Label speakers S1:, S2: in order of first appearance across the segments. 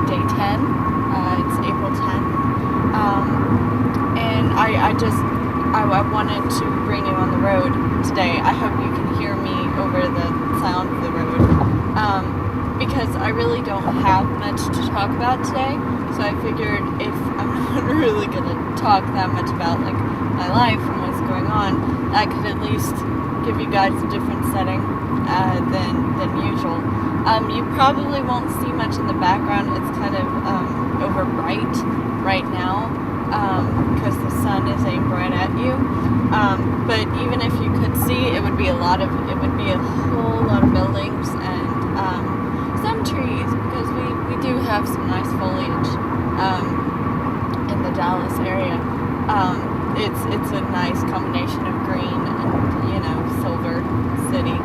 S1: day 10. It's April 10th. And I wanted to bring you on the road today. I hope you can hear me over the sound of the road. Because I really don't have much to talk about today. So I figured if I'm not really going to talk that much about like my life and what's going on, I could at least give you guys a different setting than usual. You probably won't see much in the background. It's kind of over bright right now because the sun is aimed right at you. But even if you could see, it would be a whole lot of buildings and some trees, because we do have some nice foliage in the Dallas area. It's a nice combination of green and silver city.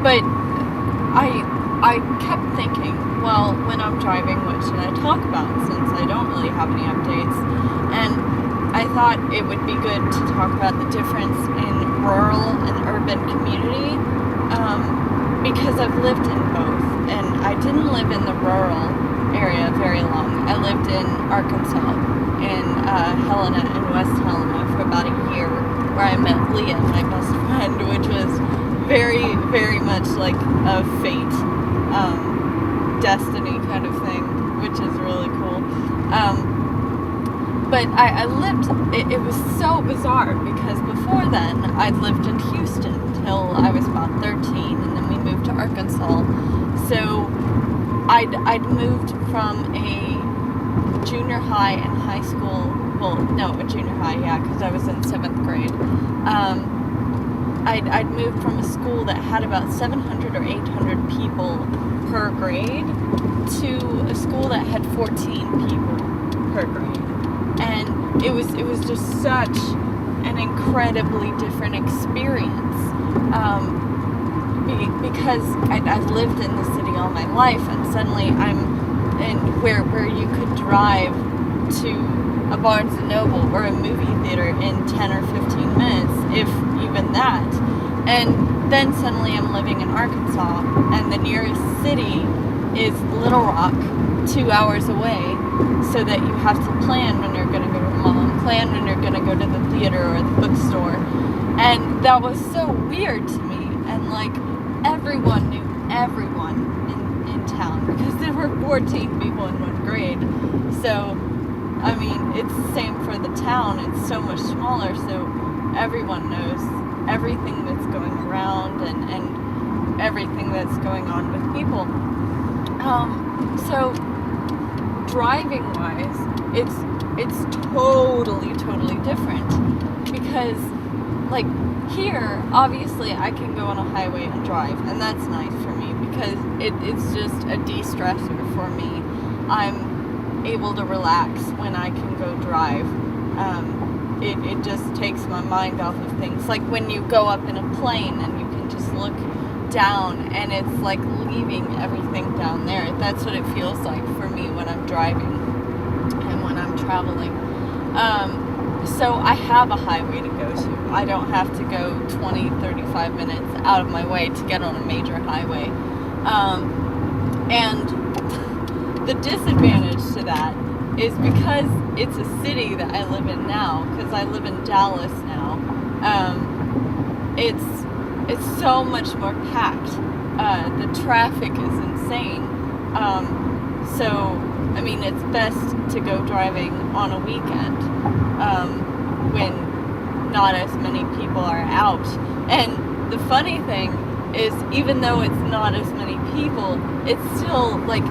S1: But I kept thinking, well, when I'm driving, what should I talk about, since I don't really have any updates? And I thought it would be good to talk about the difference in rural and urban community, because I've lived in both, and I didn't live in the rural area very long. I lived in Arkansas, in Helena and West Helena, for about a year, where I met Leah, my best friend, which was very, very much like a fate, destiny kind of thing, which is really cool. But I lived, it was so bizarre, because before then, I'd lived in Houston till I was about 13, and then we moved to Arkansas. So I'd moved from a junior high and high school, a junior high, because I was in 7th grade. I'd moved from a school that had about 700 or 800 people per grade to a school that had 14 people per grade. And it was just such an incredibly different experience, because I've lived in the city all my life, and suddenly I'm in where you could drive to a Barnes & Noble or a movie theater in 10 or 15 minutes, if even that. And then suddenly I'm living in Arkansas, and the nearest city is Little Rock, 2 hours away, so that you have to plan when you're going to go to the mall, plan when you're going to go to the theater or the bookstore. And that was so weird to me, and like everyone knew everyone in town, because there were 14 people in one grade. So I mean, it's the same for the town. It's so much smaller, so everyone knows everything that's going around and everything that's going on with people. So driving wise, it's totally different, because like here, obviously I can go on a highway and drive, and that's nice for me, because it's just a de-stressor for me. I'm able to relax when I can go drive. It just takes my mind off of things. Like when you go up in a plane and you can just look down, and it's like leaving everything down there. That's what it feels like for me when I'm driving and when I'm traveling. So I have a highway to go to. I don't have to go 20-35 minutes out of my way to get on a major highway. And the disadvantage to that is, because it's a city that I live in now, because I live in Dallas now, it's so much more packed. The traffic is insane. So, I mean, it's best to go driving on a weekend, when not as many people are out. And the funny thing is, even though it's not as many people, it's still like,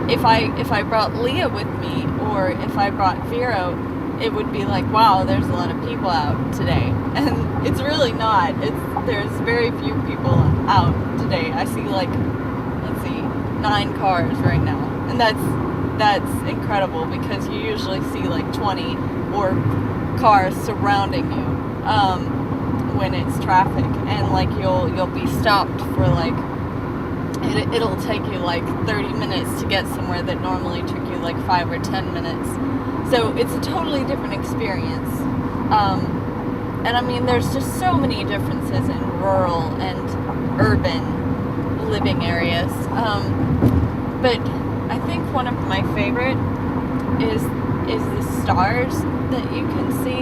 S1: if I brought Leah with me, or if I brought Vero, it would be like, wow, there's a lot of people out today. And it's really not. There's very few people out today. I see 9 cars right now. And that's incredible, because you usually see like 20 or cars surrounding you when it's traffic, and like you'll be stopped for like it'll take you like 30 minutes to get somewhere that normally took you like 5 or 10 minutes. So it's a totally different experience. And I mean, there's just so many differences in rural and urban living areas. But I think one of my favorite is the stars that you can see.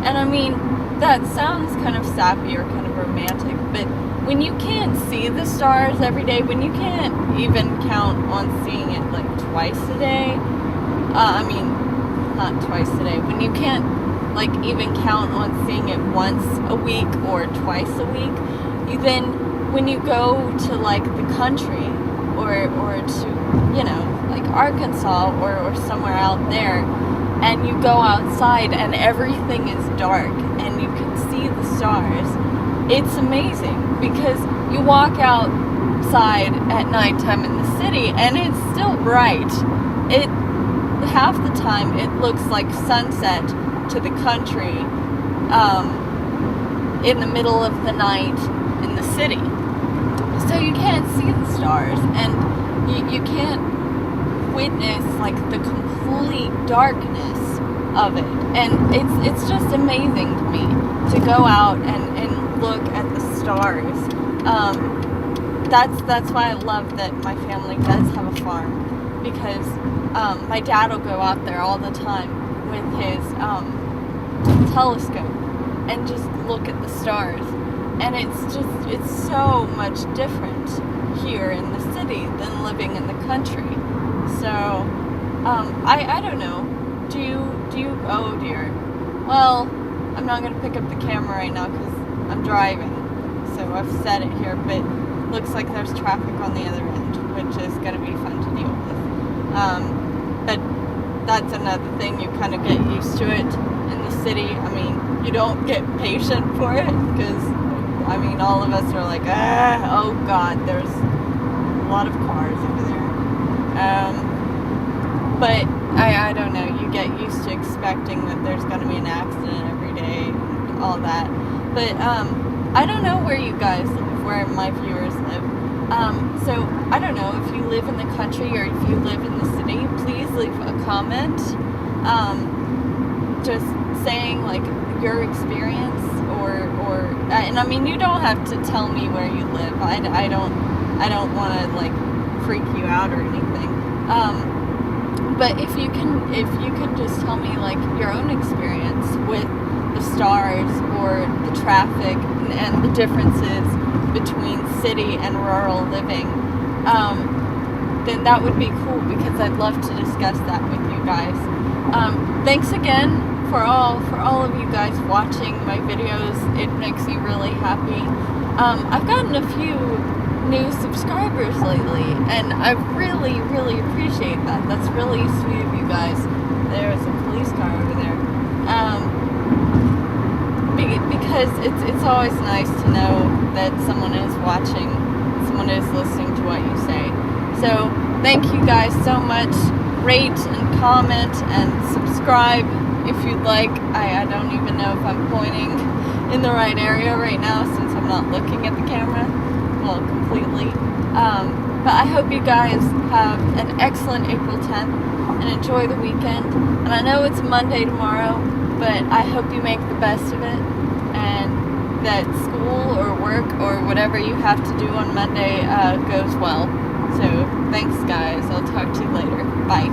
S1: And I mean, that sounds kind of sappy or kind of romantic, but when you can't see the stars every day, when you can't even count on seeing it like twice a day, I mean, not twice a day, when you can't like even count on seeing it once a week or twice a week, you then, when you go to like the country or to, you know, like Arkansas or somewhere out there, and you go outside and everything is dark and you can see the stars, it's amazing, because you walk outside at nighttime in the city and it's still bright. Half the time it looks like sunset to the country in the middle of the night in the city. So you can't see the stars, and you can't witness like the complete darkness of it. And it's just amazing to me to go out and look at the stars. That's why I love that my family does have a farm, because my dad will go out there all the time with his telescope and just look at the stars. And it's so much different here in the city than living in the country. So, I don't know. Do you, oh dear. Well, I'm not going to pick up the camera right now because I'm driving. So I've set it here, but looks like there's traffic on the other end, which is going to be fun to deal with. But that's another thing, you kind of get used to it in the city. I mean, you don't get patient for it, because I mean, all of us are like, oh God, there's a lot of cars over there. But I don't know, you get used to expecting that there's going to be an accident every day and all that. But I don't know where you guys live, where my viewers live. So I don't know if you live in the country or if you live in the city, please leave a comment just saying like your experience, or and I mean, you don't have to tell me where you live. I don't want to like freak you out or anything. But if you can just tell me like your own experience with the stars or the traffic and the differences between city and rural living, then that would be cool, because I'd love to discuss that with you guys. Thanks again for all of you guys watching my videos. It makes me really happy. I've gotten a few new subscribers lately, and I really appreciate that. That's really sweet of you guys. There's a police car over there. Because it's always nice to know that someone is watching, someone is listening to what you say. So thank you guys so much. Rate and comment and subscribe if you'd like. I don't even know if I'm pointing in the right area right now, since I'm not looking at the camera, well, completely. But I hope you guys have an excellent April 10th and enjoy the weekend. And I know it's Monday tomorrow, but I hope you make the best of it, and that school or work or whatever you have to do on Monday goes well. So thanks guys, I'll talk to you later. Bye.